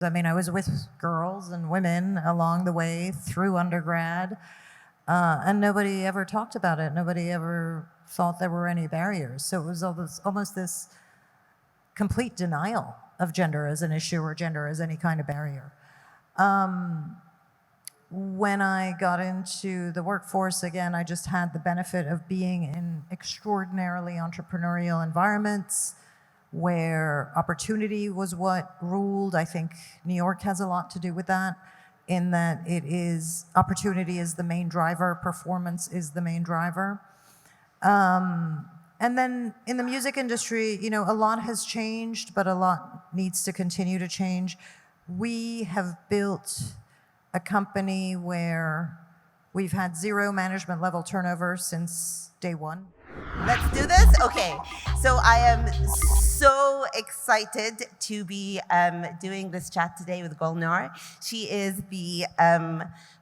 I mean, I was with girls and women along the way through undergrad, and nobody ever talked about it. Nobody ever thought there were any barriers. So it was almost this complete denial of gender as an issue or gender as any kind of barrier. When I got into the workforce, again, I just had the benefit of being in extraordinarily entrepreneurial environments where opportunity was what ruled. I think New York has a lot to do with that, in that it is opportunity is the main driver, performance is the main driver. And then in the music industry, you know, a lot has changed, but a lot needs to continue to change. We have built a company where we've had 0 management level turnover since day one. Let's do this? Okay. So I am so excited to be doing this chat today with Golnar. She is the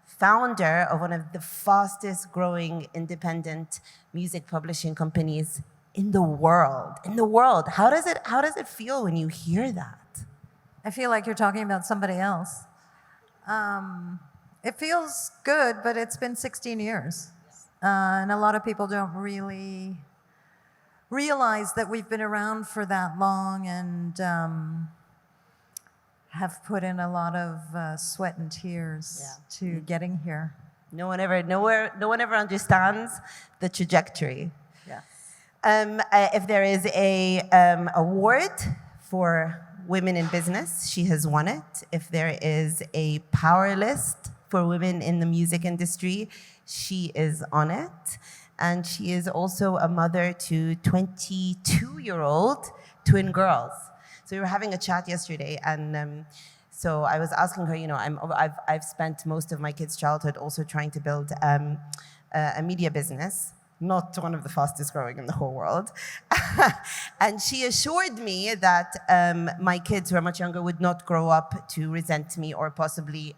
founder of one of the fastest growing independent music publishing companies in the world. In the world. How does it feel when you hear that? I feel like you're talking about somebody else. It feels good, but it's been 16 years. And a lot of people don't really realize that we've been around for that long and have put in a lot of sweat and tears to getting here. No one ever understands the trajectory. Yes. If there is a award for women in business, she has won it. If there is a power list for women in the music industry, she is on it. And she is also a mother to 22-year-old twin girls. So we were having a chat yesterday, and so I was asking her, you know, I've spent most of my kids' childhood also trying to build a media business, not one of the fastest growing in the whole world. And she assured me that my kids who are much younger would not grow up to resent me or possibly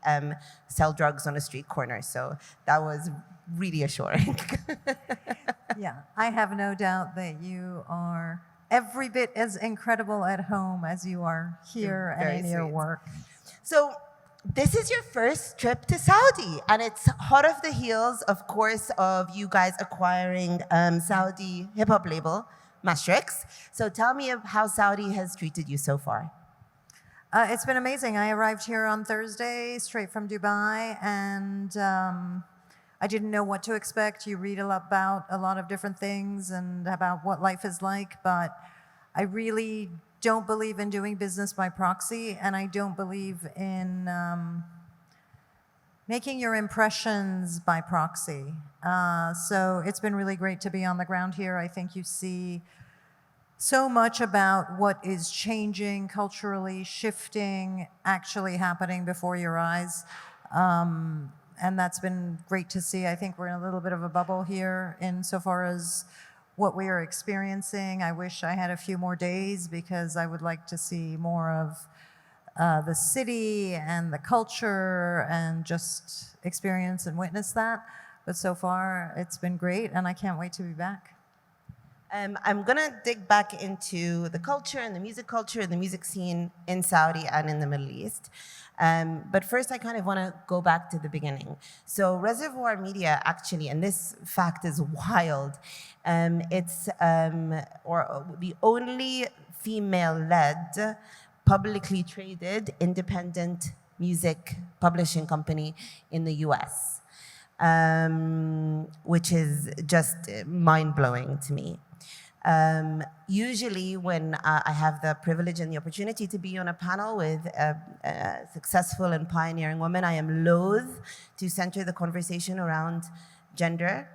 sell drugs on a street corner. So that was really assuring. Yeah, I have no doubt that you are every bit as incredible at home as you are here and in your work. So this is your first trip to Saudi, and it's hot off the heels, of course, of you guys acquiring Saudi hip-hop label, Mastrix. So tell me how Saudi has treated you so far. It's been amazing. I arrived here on Thursday, straight from Dubai, and I didn't know what to expect. You read about a lot of different things and about what life is like, but I really don't believe in doing business by proxy, and I don't believe in making your impressions by proxy. So it's been really great to be on the ground here. I think you see so much about what is changing culturally, shifting, actually happening before your eyes. And that's been great to see. I think we're in a little bit of a bubble here insofar as what we are experiencing. I wish I had a few more days because I would like to see more of the city and the culture and just experience and witness that. But so far, it's been great, and I can't wait to be back. I'm going to dig back into the culture and the music scene in Saudi and in the Middle East. But first, I kind of want to go back to the beginning. So Reservoir Media actually, and this fact is wild, it's the only female-led, publicly traded, independent music publishing company in the US, which is just mind-blowing to me. Usually when I have the privilege and the opportunity to be on a panel with a successful and pioneering woman, I am loath to center the conversation around gender.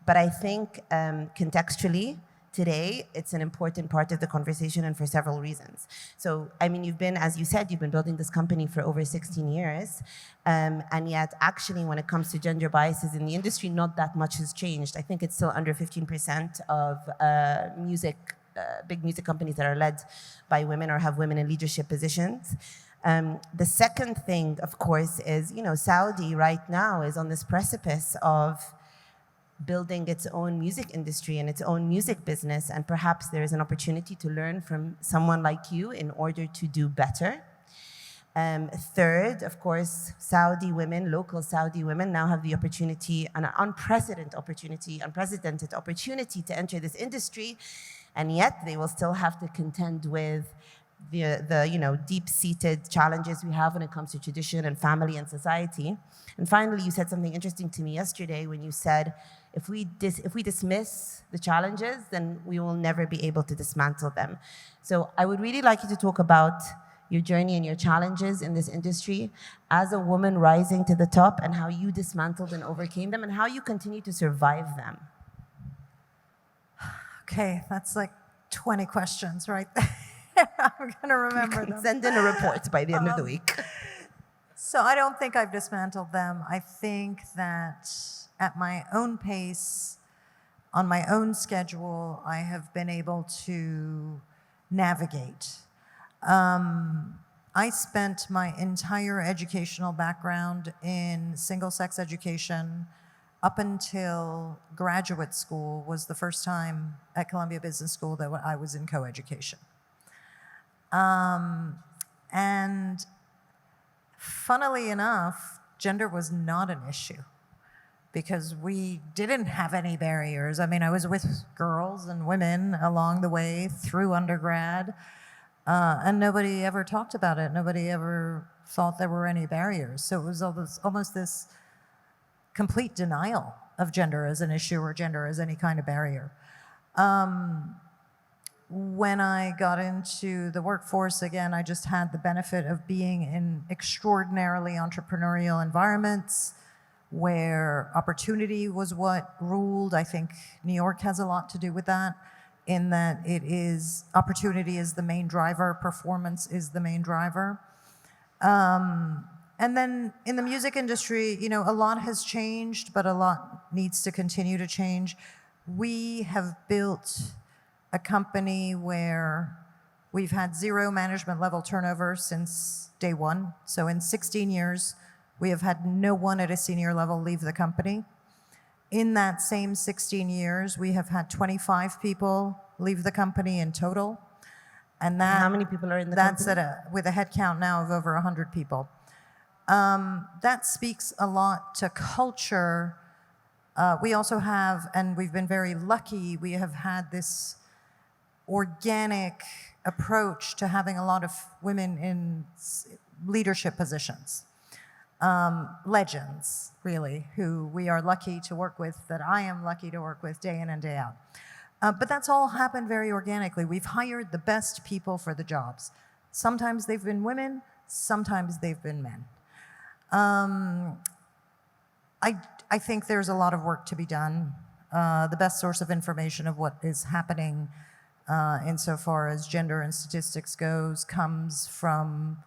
But I think contextually, today, it's an important part of the conversation, and for several reasons. So, I mean, as you said, you've been building this company for over 16 years, and yet, actually, when it comes to gender biases in the industry, not that much has changed. I think it's still under 15% of big music companies that are led by women or have women in leadership positions. The second thing, of course, is, you know, Saudi right now is on this precipice of building its own music industry and its own music business, and perhaps there is an opportunity to learn from someone like you in order to do better. Third, of course, Saudi women, local Saudi women now have the opportunity, an unprecedented opportunity to enter this industry, and yet they will still have to contend with the deep-seated challenges we have when it comes to tradition and family and society. And finally, you said something interesting to me yesterday when you said, if we dismiss the challenges, then we will never be able to dismantle them. So I would really like you to talk about your journey and your challenges in this industry as a woman rising to the top, and how you dismantled and overcame them, and how you continue to survive them. Okay, that's like 20 questions right there. I'm going to remember them. Send in a report by the end of the week. So I don't think I've dismantled them. I think that at my own pace, on my own schedule, I have been able to navigate. I spent my entire educational background in single-sex education up until graduate school was the first time at Columbia Business School that I was in co-education. And funnily enough, gender was not an issue because we didn't have any barriers. I mean, I was with girls and women along the way through undergrad, and nobody ever talked about it. Nobody ever thought there were any barriers. So it was almost this complete denial of gender as an issue or gender as any kind of barrier. When I got into the workforce, again, I just had the benefit of being in extraordinarily entrepreneurial environments where opportunity was what ruled. I think New York has a lot to do with that, in that opportunity is the main driver, performance is the main driver. And then in the music industry, a lot has changed, but a lot needs to continue to change. We have built a company where we've had 0 management level turnover since day one. So in 16 years, we have had no one at a senior level leave the company. In that same 16 years, we have had 25 people leave the company in total. And how many people are in the company? That's with a head count now of over 100 people. That speaks a lot to culture. We also have, and we've been very lucky, we have had this organic approach to having a lot of women in leadership positions. Legends, really, who we are lucky to work with, that I am lucky to work with day in and day out. But that's all happened very organically. We've hired the best people for the jobs. Sometimes they've been women, sometimes they've been men. I think there's a lot of work to be done. The best source of information of what is happening insofar as gender and statistics goes comes from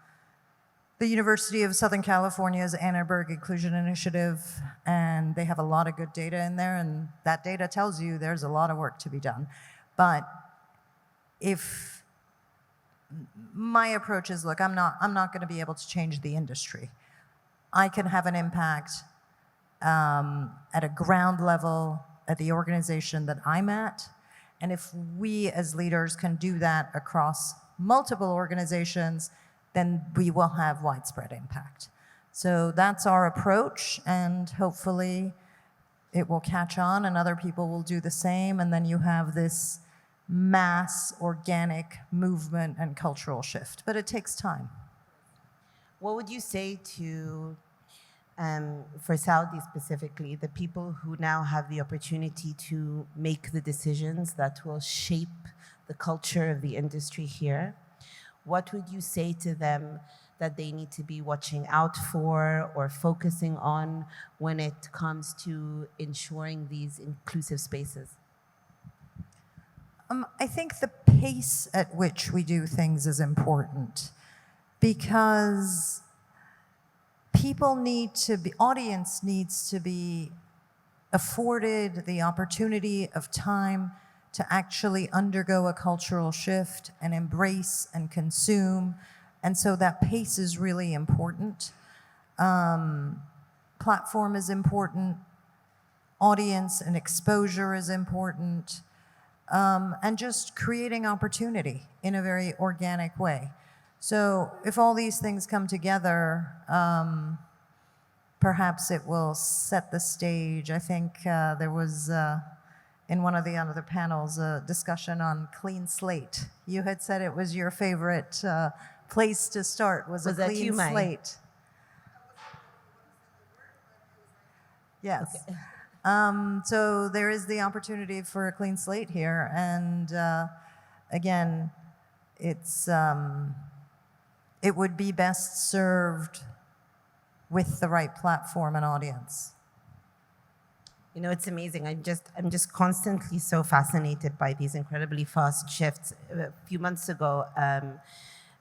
the University of Southern California's Annenberg Inclusion Initiative, and they have a lot of good data in there, and that data tells you there's a lot of work to be done. But if my approach is, look, I'm not going to be able to change the industry. I can have an impact at a ground level at the organization that I'm at, and if we as leaders can do that across multiple organizations, then we will have widespread impact. So that's our approach, and hopefully it will catch on and other people will do the same, and then you have this mass organic movement and cultural shift. But it takes time. What would you say to, for Saudi specifically, the people who now have the opportunity to make the decisions that will shape the culture of the industry here? What would you say to them that they need to be watching out for or focusing on when it comes to ensuring these inclusive spaces? I think the pace at which we do things is important, because audience needs to be afforded the opportunity of time to actually undergo a cultural shift and embrace and consume. And so that pace is really important. Platform is important. Audience and exposure is important. And just creating opportunity in a very organic way. So if all these things come together, perhaps it will set the stage. I think there was, in one of the other panels, a discussion on clean slate. You had said it was your favorite place to start, was a that clean you, Mai? slate. Yes. Okay. So there is the opportunity for a clean slate here. And again, it's, it would be best served with the right platform and audience. You know, it's amazing. I'm just constantly so fascinated by these incredibly fast shifts. A few months ago,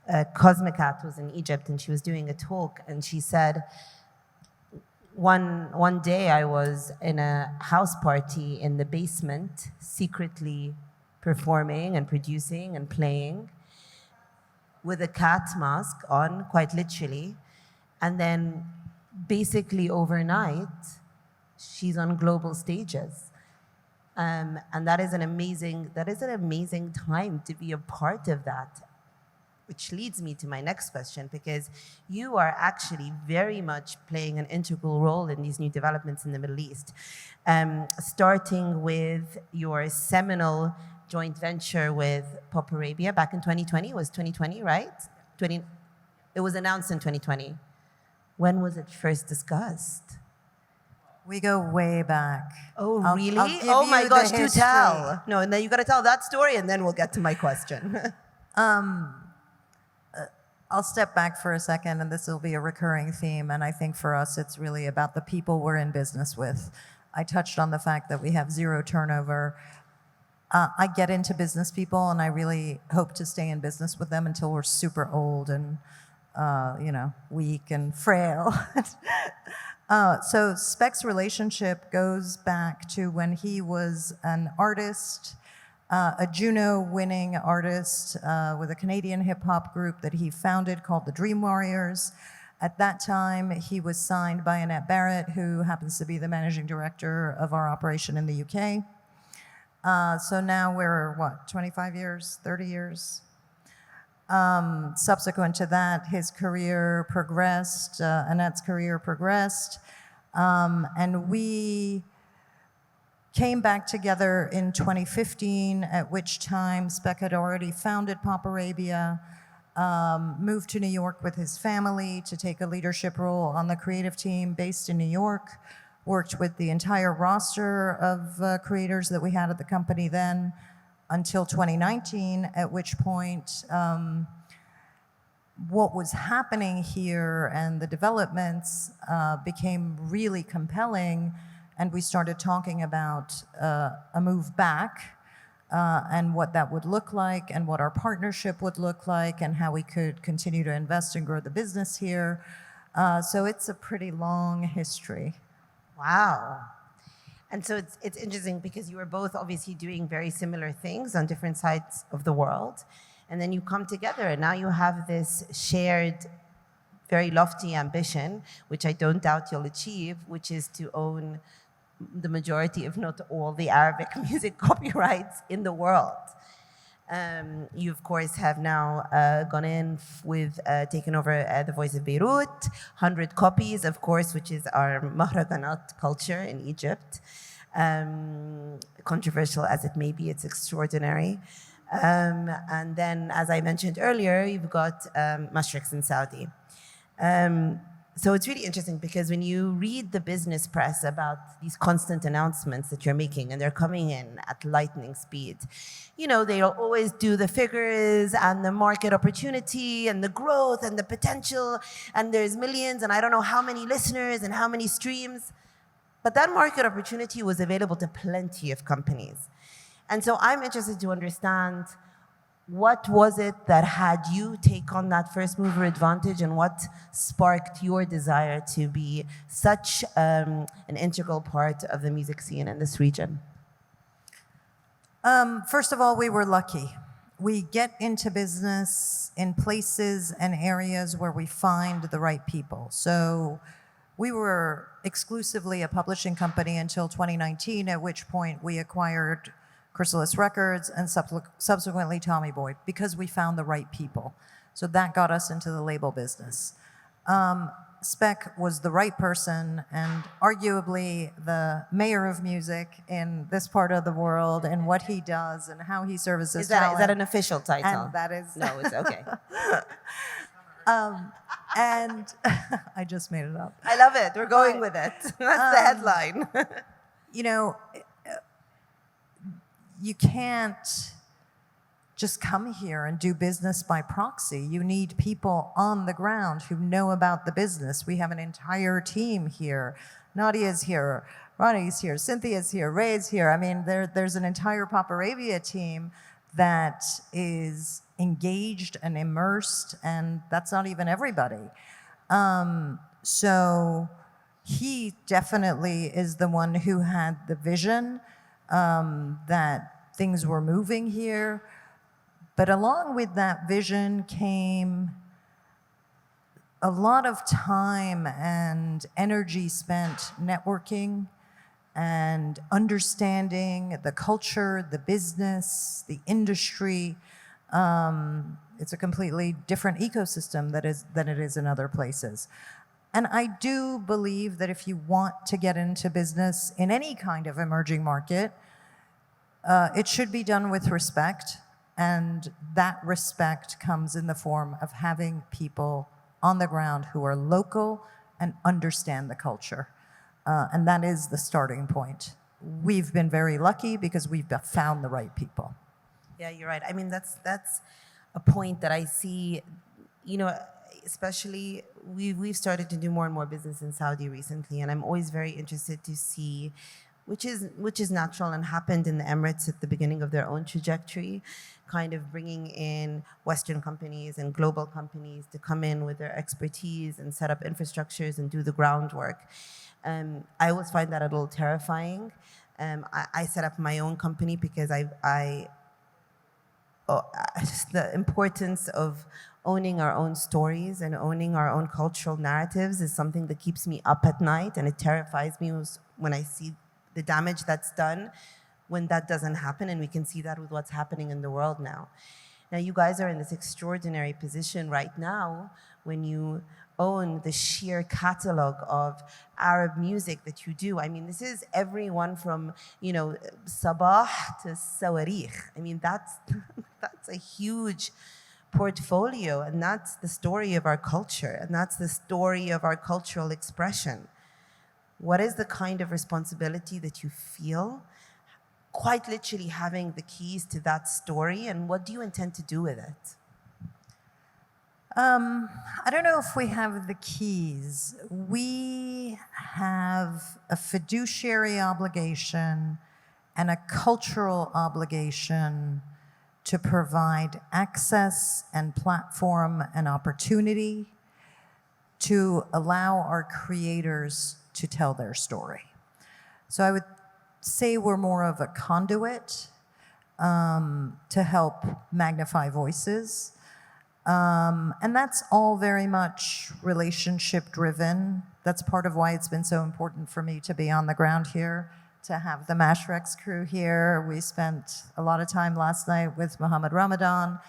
Cosmicat was in Egypt and she was doing a talk, and she said, one day I was in a house party in the basement, secretly performing and producing and playing with a cat mask on, quite literally. And then basically overnight, she's on global stages. And that is an amazing time to be a part of that. Which leads me to my next question, because you are actually very much playing an integral role in these new developments in the Middle East. Starting with your seminal joint venture with Pop Arabia back in 2020. It was 2020, right? It was announced in 2020. When was it first discussed? We go way back. Oh, really? I'll give Oh you my the gosh, do history. tell. No, and then you got to tell that story, and then we'll get to my question. I'll step back for a second, and this will be a recurring theme, and I think for us it's really about the people we're in business with. I touched on the fact that we have zero turnover. I get into business people, and I really hope to stay in business with them until we're super old and weak and frail. So Spec's relationship goes back to when he was an artist, a Juno-winning artist with a Canadian hip-hop group that he founded called the Dream Warriors. At that time, he was signed by Annette Barrett, who happens to be the managing director of our operation in the UK. So now we're, 25 years, 30 years? Subsequent to that, his career progressed, Annette's career progressed, and we came back together in 2015, at which time Spec had already founded Pop Arabia, moved to New York with his family to take a leadership role on the creative team based in New York, worked with the entire roster of creators that we had at the company then until 2019, at which point what was happening here and the developments became really compelling, and we started talking about a move back and what that would look like and what our partnership would look like and how we could continue to invest and grow the business here. So it's a pretty long history. Wow. And so it's interesting because you are both obviously doing very similar things on different sides of the world. And then you come together and now you have this shared, very lofty ambition, which I don't doubt you'll achieve, which is to own the majority, if not all, the Arabic music copyrights in the world. You, of course, have now gone in with taken over The Voice of Beirut, 100 copies, of course, which is our mahraganat culture in Egypt. Controversial as it may be, it's extraordinary. And then, as I mentioned earlier, you've got Mashrix in Saudi. So it's really interesting because when you read the business press about these constant announcements that you're making, and they're coming in at lightning speed, you know, they'll always do the figures and the market opportunity and the growth and the potential, and there's millions and I don't know how many listeners and how many streams. But that market opportunity was available to plenty of companies. And so I'm interested to understand, what was it that had you take on that first mover advantage, and what sparked your desire to be such an integral part of the music scene in this region? First of all, we were lucky. We get into business in places and areas where we find the right people. So we were exclusively a publishing company until 2019, at which point we acquired Chrysalis Records and subsequently Tommy Boy, because we found the right people. So that got us into the label business. Spec was the right person and arguably the mayor of music in this part of the world and what he does and how he services Is that talent. an official title? And that is... No, it's okay. And I just made it up. I love it. We're going with it. That's the headline. You know, you can't just come here and do business by proxy. You need people on the ground who know about the business. We have an entire team here. Nadia's here, Ronnie's here, Cynthia's here, Ray's here. I mean, there's an entire Paparavia team that is engaged and immersed, and that's not even everybody. So he definitely is the one who had the vision that things were moving here. But along with that vision came a lot of time and energy spent networking and understanding the culture, the business, the industry. It's a completely different ecosystem than it is in other places. And I do believe that if you want to get into business in any kind of emerging market, it should be done with respect. And that respect comes in the form of having people on the ground who are local and understand the culture. And that is the starting point. We've been very lucky because we've found the right people. Yeah, you're right. I mean, that's a point that I see, you know, especially we've started to do more and more business in Saudi recently, and I'm always very interested to see, which is natural and happened in the Emirates at the beginning of their own trajectory, kind of bringing in Western companies and global companies to come in with their expertise and set up infrastructures and do the groundwork. I always find that a little terrifying. I set up my own company because just the importance of owning our own stories and owning our own cultural narratives is something that keeps me up at night, and it terrifies me when I see the damage that's done when that doesn't happen, and we can see that with what's happening in the world now. Now, you guys are in this extraordinary position right now when you own the sheer catalog of Arab music that you do. I mean, this is everyone from, you know, Sabah to Sawarikh. I mean, that's a huge portfolio, and that's the story of our culture, and that's the story of our cultural expression. What is the kind of responsibility that you feel, quite literally having the keys to that story, and what do you intend to do with it? I don't know if we have the keys. We have a fiduciary obligation and a cultural obligation to provide access and platform and opportunity to allow our creators to tell their story. So I would say we're more of a conduit to help magnify voices. And that's all very much relationship driven. That's part of why it's been so important for me to be on the ground here, to have the Mashrex crew here. We spent a lot of time last night with Muhammad Ramadan.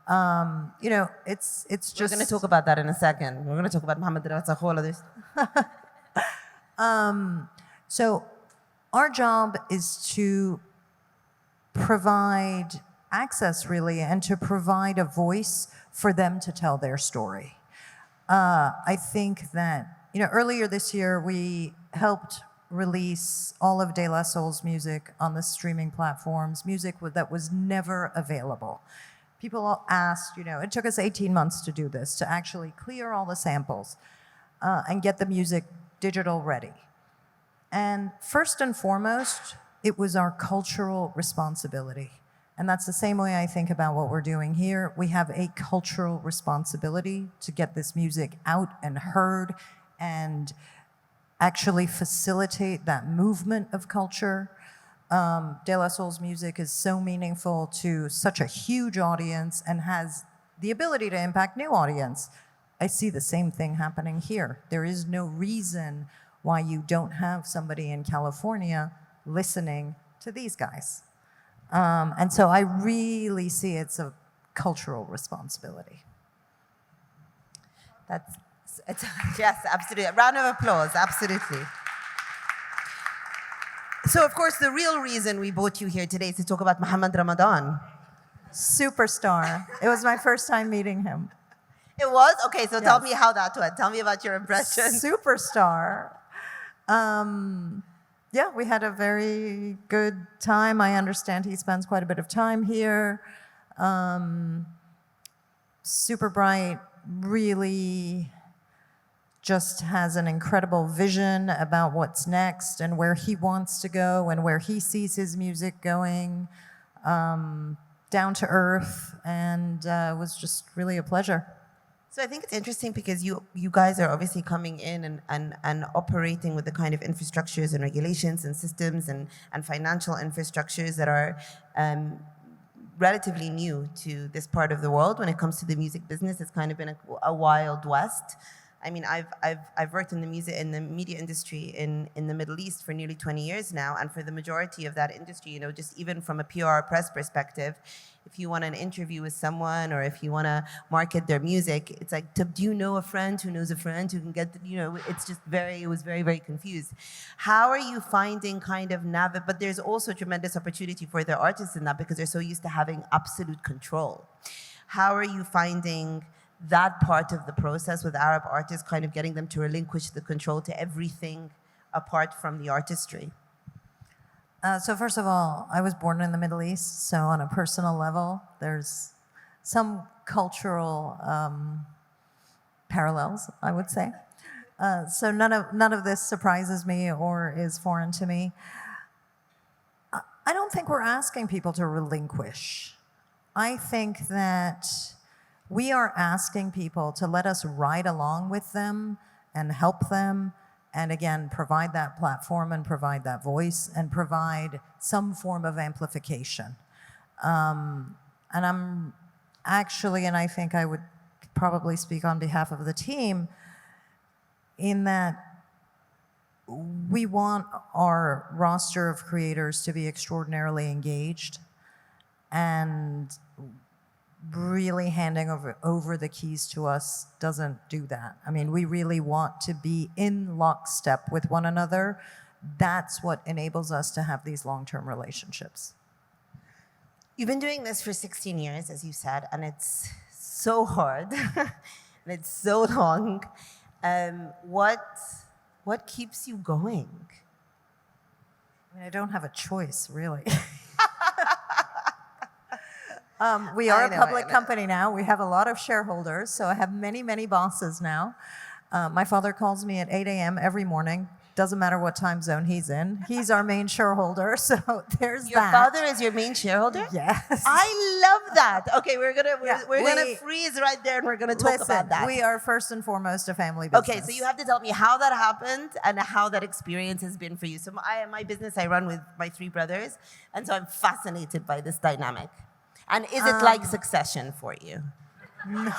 You know, it's just... We're going to talk about that in a second. We're going to talk about Muhammad Ramadan. So our job is to provide access, really, and to provide a voice for them to tell their story. I think that, you know, earlier this year we helped release all of De La Soul's music on the streaming platforms, music that was never available. People all asked, you know, it took us 18 months to do this, to actually clear all the samples and get the music digital ready. And first and foremost, it was our cultural responsibility. And that's the same way I think about what we're doing here. We have a cultural responsibility to get this music out and heard and actually facilitate that movement of culture. De La Soul's music is so meaningful to such a huge audience and has the ability to impact new audience. I see the same thing happening here. There is no reason why you don't have somebody in California listening to these guys. And so I really see it's a cultural responsibility. That's, it's, yes, absolutely. A round of applause, absolutely. So, of course, the real reason we brought you here today is to talk about Muhammad Ramadan. Superstar. It was my first time meeting him. It was? Okay, so tell Yes. me how that went. Tell me about your impression. Superstar. Yeah, we had a very good time. I understand he spends quite a bit of time here. Super bright, really just has an incredible vision about what's next and where he wants to go and where he sees his music going. Down to earth, and it was just really a pleasure. So I think it's interesting because you guys are obviously coming in and operating with the kind of infrastructures and regulations and systems and financial infrastructures that are relatively new to this part of the world. When it comes to the music business, it's kind of been a wild west. I mean, I've worked in the media industry in the Middle East for nearly 20 years now, and for the majority of that industry, just even from a PR press perspective, if you want an interview with someone or if you want to market their music, it's like, do you know a friend who knows a friend who can get, it's just it was very, very confused. How are you finding but there's also tremendous opportunity for the artists in that because they're so used to having absolute control. How are you finding that part of the process with Arab artists, kind of getting them to relinquish the control to everything apart from the artistry? So first of all, I was born in the Middle East, so on a personal level, there's some cultural parallels, I would say. So none of this surprises me or is foreign to me. I don't think we're asking people to relinquish. I think that we are asking people to let us ride along with them and help them, and again, provide that platform and provide that voice and provide some form of amplification. And I'm actually, and I think I would probably speak on behalf of the team, in that we want our roster of creators to be extraordinarily engaged, and really handing over the keys to us doesn't do that. I mean, we really want to be in lockstep with one another. That's what enables us to have these long-term relationships. You've been doing this for 16 years, as you said, and it's so hard, and it's so long. What keeps you going? I mean, I don't have a choice, really. We are a public company now. We have a lot of shareholders, so I have many, many bosses now. My father calls me at 8 a.m. every morning. Doesn't matter what time zone he's in. He's our main shareholder, so there's Your that. father is your main shareholder? Yes. I love that. Okay, we're gonna freeze right there and we're gonna talk about that. We are first and foremost a family business. Okay, so you have to tell me how that happened and how that experience has been for you. So my business I run with my 3 brothers, and so I'm fascinated by this dynamic. And is it like Succession for you? No.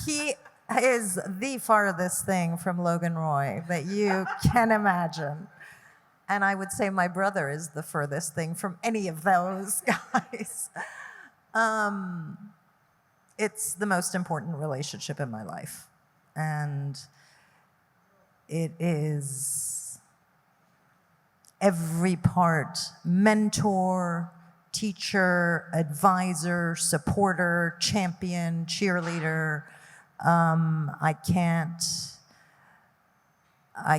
He is the farthest thing from Logan Roy that you can imagine. And I would say my brother is the furthest thing from any of those guys. It's the most important relationship in my life. And it is every part: mentor, teacher, advisor, supporter, champion, cheerleader. I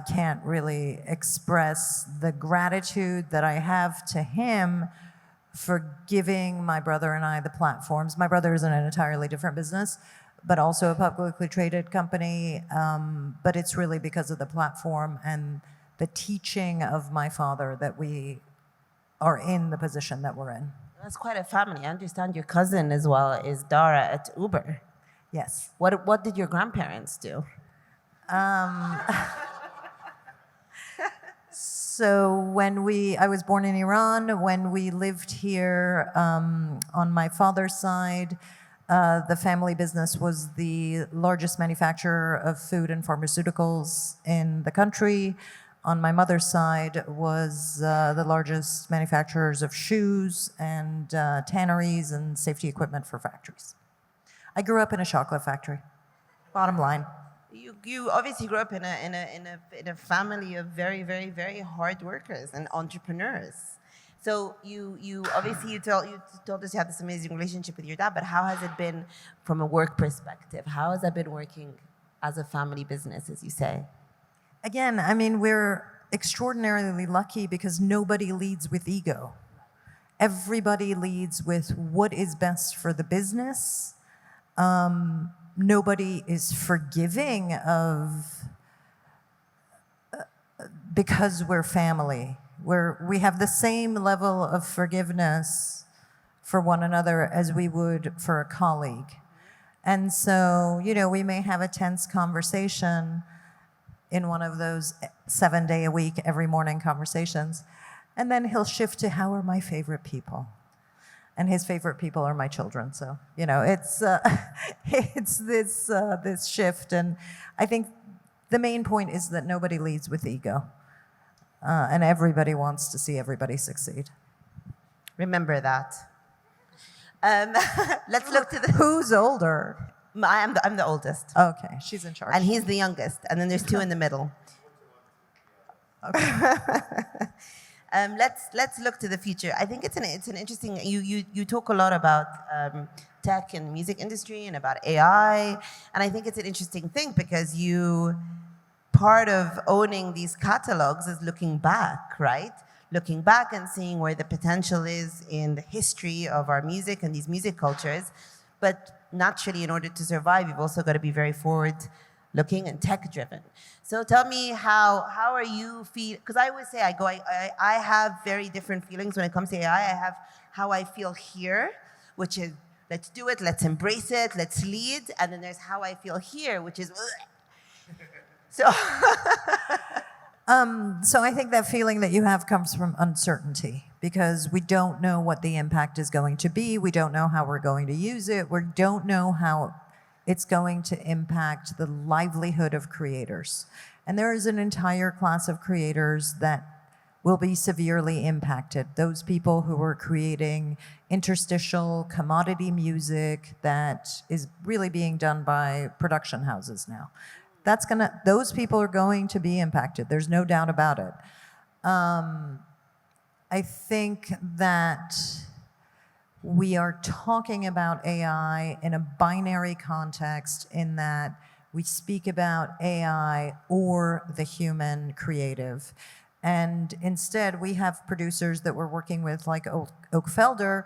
can't really express the gratitude that I have to him for giving my brother and I the platforms. My brother is in an entirely different business, but also a publicly traded company. But it's really because of the platform and the teaching of my father that we are in the position that we're in. That's quite a family. I understand your cousin as well is Dara at Uber. Yes. What did your grandparents do? So I was born in Iran. When we lived here on my father's side, the family business was the largest manufacturer of food and pharmaceuticals in the country. On my mother's side was the largest manufacturers of shoes and tanneries and safety equipment for factories. I grew up in a chocolate factory. Bottom line. You obviously grew up in a family of very, very, very hard workers and entrepreneurs. So you obviously you told us you had this amazing relationship with your dad, but how has it been from a work perspective? How has that been working as a family business, as you say? Again, I mean, we're extraordinarily lucky because nobody leads with ego. Everybody leads with what is best for the business. Nobody is forgiving of because we're family. We have the same level of forgiveness for one another as we would for a colleague. And so, we may have a tense conversation in one of those 7-day-a-week, every morning conversations, and then he'll shift to how are my favorite people. And his favorite people are my children. So, it's this shift. And I think the main point is that nobody leads with ego. And everybody wants to see everybody succeed. Remember that. Let's look to the... Who's older? I'm the oldest. Okay, she's in charge. And he's the youngest. And then there's two in the middle. Okay. Let's look to the future. I think it's an interesting. You talk a lot about tech and music industry and about AI, and I think it's an interesting thing because part of owning these catalogs is looking back, right? Looking back and seeing where the potential is in the history of our music and these music cultures. But naturally, in order to survive, you've also got to be very forward-looking and tech-driven. So tell me, how are you feel? Because I always say I have very different feelings when it comes to AI. I have how I feel here, which is let's do it, let's embrace it, let's lead, and then there's how I feel here, which is so. So I think that feeling that you have comes from uncertainty because we don't know what the impact is going to be. We don't know how we're going to use it. We don't know how it's going to impact the livelihood of creators. And there is an entire class of creators that will be severely impacted. Those people who are creating interstitial commodity music that is really being done by production houses now. Those people are going to be impacted. There's no doubt about it. I think that we are talking about AI in a binary context in that we speak about AI or the human creative. And instead, we have producers that we're working with like Oak Felder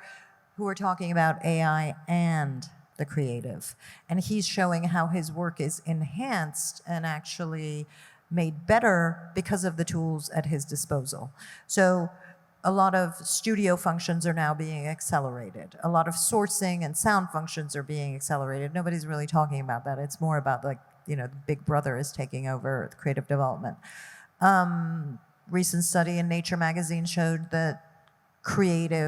who are talking about AI and the creative. And he's showing how his work is enhanced and actually made better because of the tools at his disposal. So a lot of studio functions are now being accelerated. A lot of sourcing and sound functions are being accelerated. Nobody's really talking about that. It's more about Big Brother is taking over the creative development. Recent study in Nature magazine showed that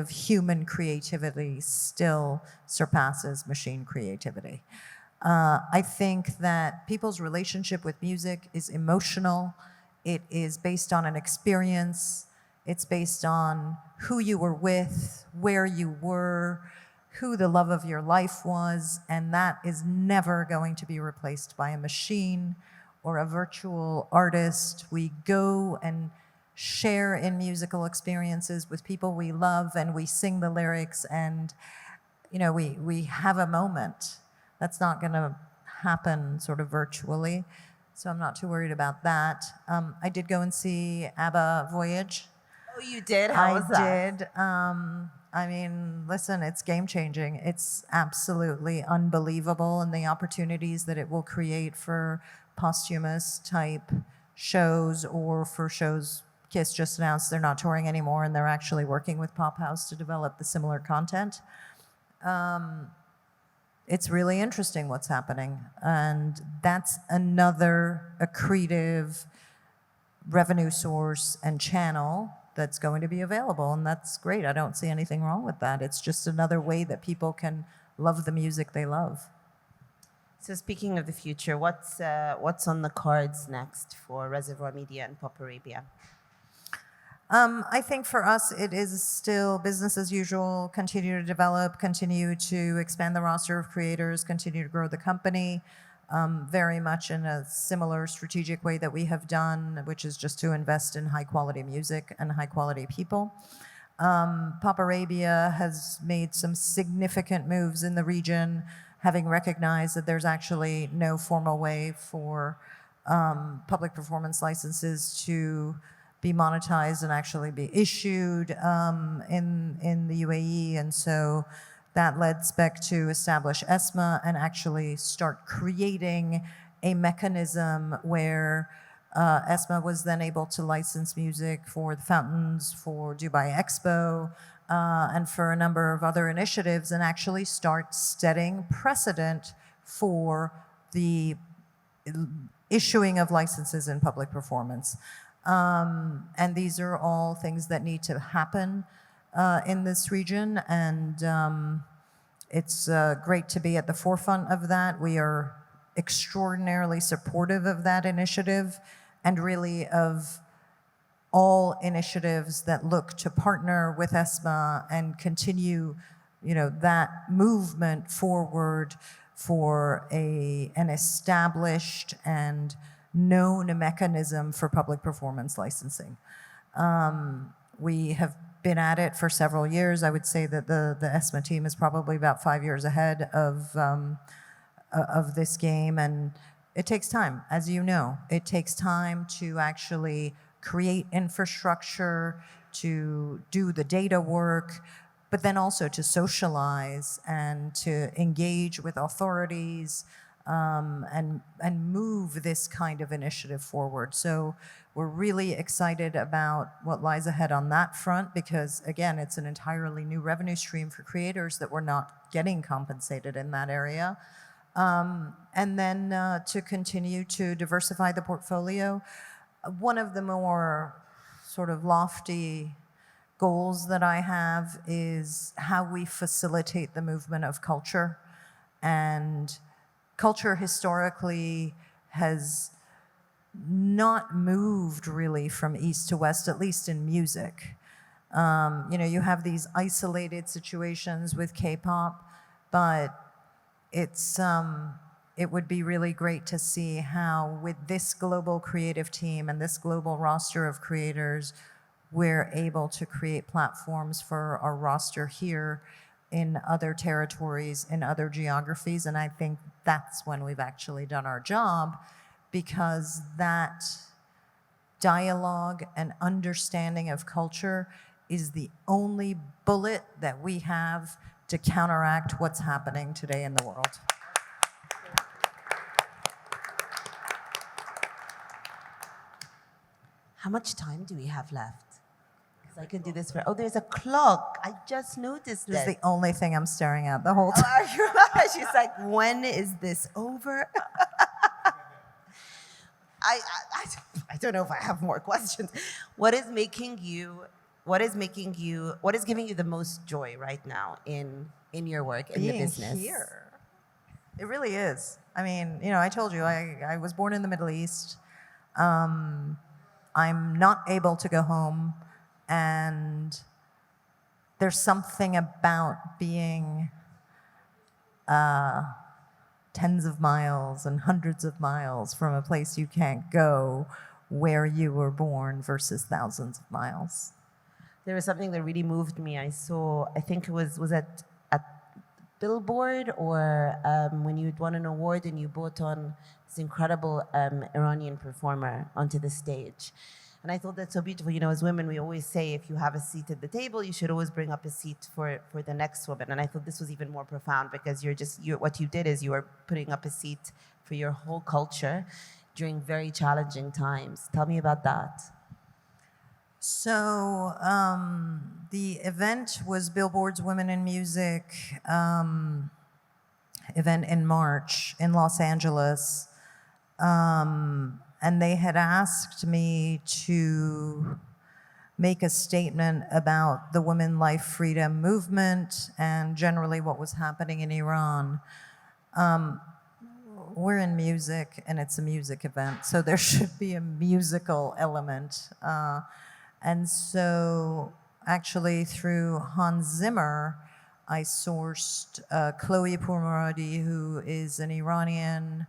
human creativity still surpasses machine creativity. I think that people's relationship with music is emotional. It is based on an experience. It's based on who you were with, where you were, who the love of your life was, and that is never going to be replaced by a machine or a virtual artist. We go and share in musical experiences with people we love, and we sing the lyrics, and we have a moment. That's not going to happen sort of virtually, so I'm not too worried about that. I did go and see ABBA Voyage. Oh, you did? How was that? I did. I mean, listen, it's game-changing. It's absolutely unbelievable, and the opportunities that it will create for posthumous-type shows or for shows. Kiss just announced they're not touring anymore, and they're actually working with Pop House to develop the similar content. It's really interesting what's happening, and that's another accretive revenue source and channel that's going to be available, and that's great. I don't see anything wrong with that. It's just another way that people can love the music they love. So speaking of the future, what's on the cards next for Reservoir Media and Pop Arabia? I think for us, it is still business as usual, continue to develop, continue to expand the roster of creators, continue to grow the company, very much in a similar strategic way that we have done, which is just to invest in high quality music and high quality people. Pop Arabia has made some significant moves in the region, having recognized that there's actually no formal way for public performance licenses to be monetized and actually be issued in the UAE. And so that led Spec to establish ESMA and actually start creating a mechanism where ESMA was then able to license music for the Fountains, for Dubai Expo, and for a number of other initiatives, and actually start setting precedent for the issuing of licenses in public performance. And these are all things that need to happen in this region, and it's great to be at the forefront of that. We are extraordinarily supportive of that initiative, and really of all initiatives that look to partner with ESMA and continue, that movement forward for an established and known mechanism for public performance licensing. We have been at it for several years. I would say that the ESMA team is probably about 5 years ahead of this game, and it takes time, as you know. It takes time to actually create infrastructure, to do the data work, but then also to socialize and to engage with authorities and move this kind of initiative forward. So we're really excited about what lies ahead on that front because, again, it's an entirely new revenue stream for creators that we're not getting compensated in that area. And then to continue to diversify the portfolio. One of the more sort of lofty goals that I have is how we facilitate the movement of culture. And culture historically has not moved really from east to west, at least in music. You have these isolated situations with K-pop, but it would be really great to see how with this global creative team and this global roster of creators, we're able to create platforms for our roster here in other territories, in other geographies. And I think that's when we've actually done our job, because that dialogue and understanding of culture is the only bullet that we have to counteract what's happening today in the world. How much time do we have left? Because I could do this for, there's a clock. I just noticed This is that. the only thing I'm staring at the whole time. She's like, when is this over? I don't know if I have more questions. What is giving you the most joy right now in your work, in the business? Being here. It really is. I mean, I told you, I was born in the Middle East. I'm not able to go home, and there's something about being tens of miles and hundreds of miles from a place you can't go where you were born versus thousands of miles. There was something that really moved me. I think it was at Billboard or when you'd won an award and you brought on this incredible Iranian performer onto the stage. And I thought that's so beautiful. As women, we always say if you have a seat at the table, you should always bring up a seat for the next woman. And I thought this was even more profound because what you did is you were putting up a seat for your whole culture during very challenging times. Tell me about that. So the event was Billboard's Women in Music event in March in Los Angeles. And they had asked me to make a statement about the women life freedom movement and generally what was happening in Iran. We're in music and it's a music event, so there should be a musical element. And so actually through Hans Zimmer, I sourced Chloe Pourmoradi, who is an Iranian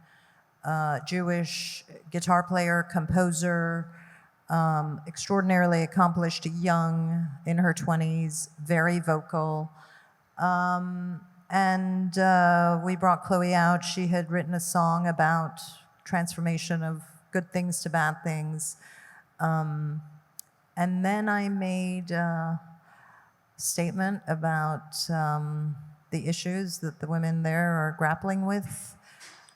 Jewish guitar player, composer, extraordinarily accomplished, young, in her 20s, very vocal. And we brought Chloe out. She had written a song about transformation of good things to bad things. And then I made a statement about the issues that the women there are grappling with,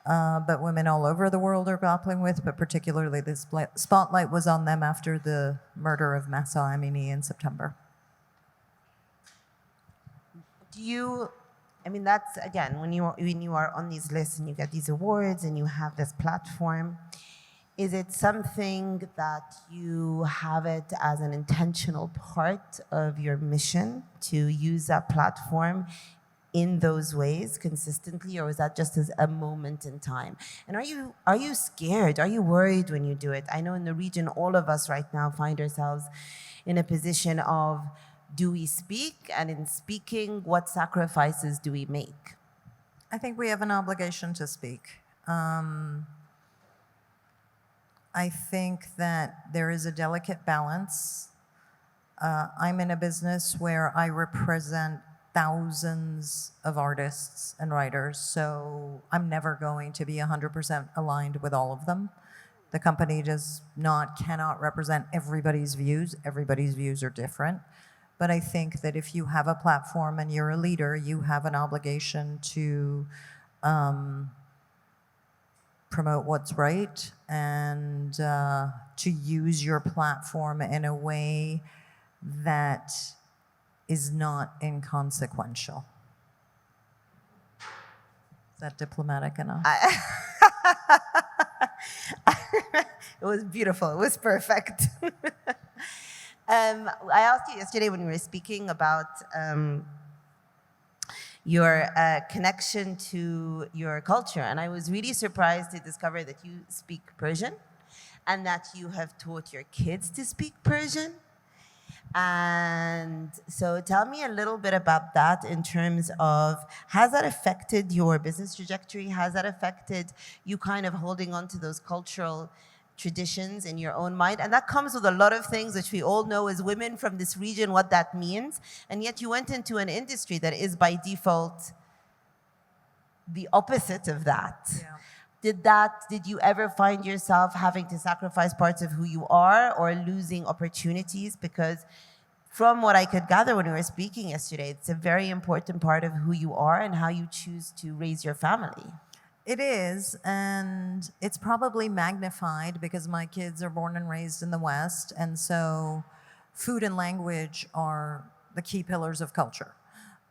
but women all over the world are grappling with, but particularly the spotlight was on them after the murder of Mahsa Amini in September. That's, again, when you are on these lists and you get these awards and you have this platform, is it something that you have it as an intentional part of your mission to use that platform in those ways consistently, or is that just as a moment in time? And are you scared? Are you worried when you do it? I know in the region, all of us right now find ourselves in a position of, do we speak? And in speaking, what sacrifices do we make? I think we have an obligation to speak. I think that there is a delicate balance. I'm in a business where I represent thousands of artists and writers, so I'm never going to be 100% aligned with all of them. The company cannot represent everybody's views. Everybody's views are different. But I think that if you have a platform and you're a leader, you have an obligation to promote what's right and to use your platform in a way that is not inconsequential. Is that diplomatic enough? It was beautiful. It was perfect. I asked you yesterday when we were speaking about your connection to your culture, and I was really surprised to discover that you speak Persian and that you have taught your kids to speak Persian. And so tell me a little bit about that in terms of, has that affected your business trajectory? Has that affected you kind of holding on to those cultural traditions in your own mind? And that comes with a lot of things which we all know as women from this region what that means. And yet you went into an industry that is by default the opposite of that. Yeah. Did you ever find yourself having to sacrifice parts of who you are or losing opportunities? Because from what I could gather when we were speaking yesterday, it's a very important part of who you are and how you choose to raise your family. It is, and it's probably magnified because my kids are born and raised in the West, and so food and language are the key pillars of culture.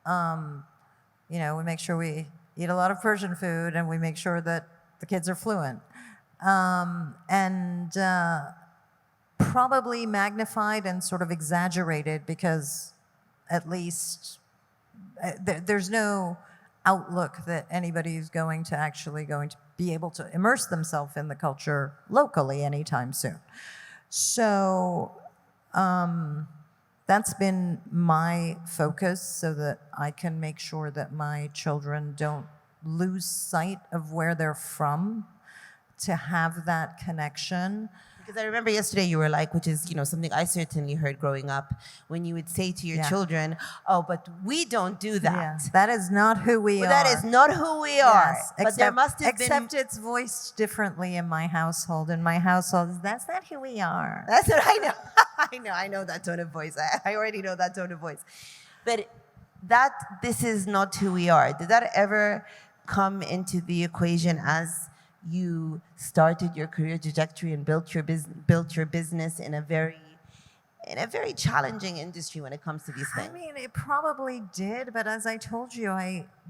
We make sure we eat a lot of Persian food, and we make sure that the kids are fluent. Probably magnified and sort of exaggerated because at least there's no outlook that anybody's going to be able to immerse themselves in the culture locally anytime soon. So that's been my focus so that I can make sure that my children don't lose sight of where they're from, to have that connection. Because I remember yesterday you were like, which is something I certainly heard growing up, when you would say to your children, "Oh, but we don't do that. Yeah, that is not who we are. That is not who we are." Yes, but there must have except it's voiced differently in my household. In my household, that's not who we are. That's what I know. I know that tone of voice. I already know that tone of voice. But this is not who we are. Did that ever come into the equation as you started your career trajectory and built your business in a very challenging industry when it comes to these things? I mean, it probably did, but as I told you,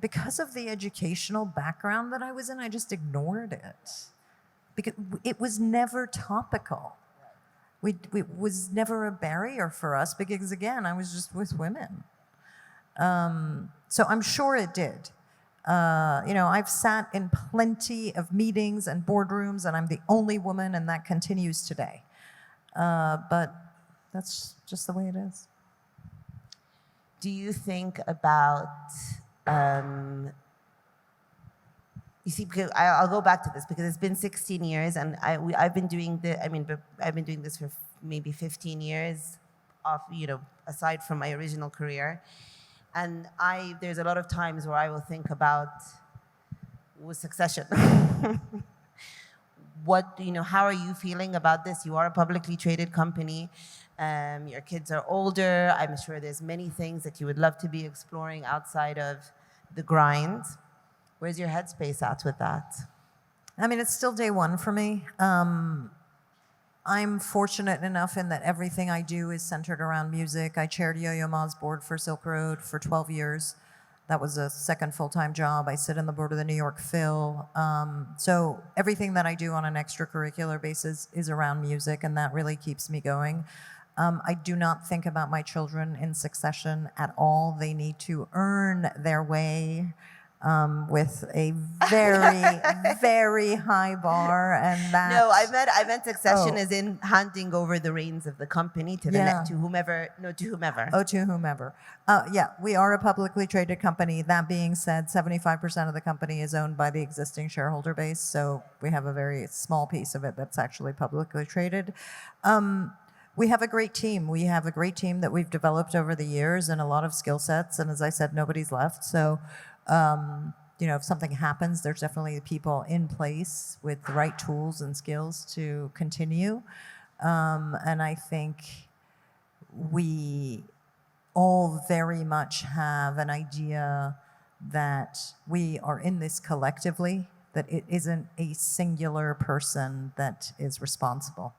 because of the educational background that I was in, I just ignored it. Because it was never topical. It was never a barrier for us because, again, I was just with women. So I'm sure it did. I've sat in plenty of meetings and boardrooms, and I'm the only woman, and that continues today. But That's just the way it is. Do you think about, you see, because I'll go back to this because it's been 16 years and I've been doing I've been doing this for maybe 15 years off, aside from my original career. And there's a lot of times where I will think about succession. How are you feeling about this? You are a publicly traded company. Your kids are older. I'm sure there's many things that you would love to be exploring outside of the grind. Where's your headspace at with that? I mean, it's still day one for me. I'm fortunate enough in that everything I do is centered around music. I chaired Yo-Yo Ma's board for Silk Road for 12 years. That was a second full-time job. I sit on the board of the New York Phil. So everything that I do on an extracurricular basis is around music, and that really keeps me going. I do not think about my children in succession at all. They need to earn their way with a very, very high bar, and that. No, I meant succession as in handing over the reins of the company to to whomever. No, to whomever. Oh, to whomever. Yeah, we are a publicly traded company. That being said, 75% of the company is owned by the existing shareholder base, so we have a very small piece of it that's actually publicly traded. We have a great team. We have a great team that we've developed over the years and a lot of skill sets, and as I said, nobody's left, so. If something happens, there's definitely people in place with the right tools and skills to continue. And I think we all very much have an idea that we are in this collectively, that it isn't a singular person that is responsible.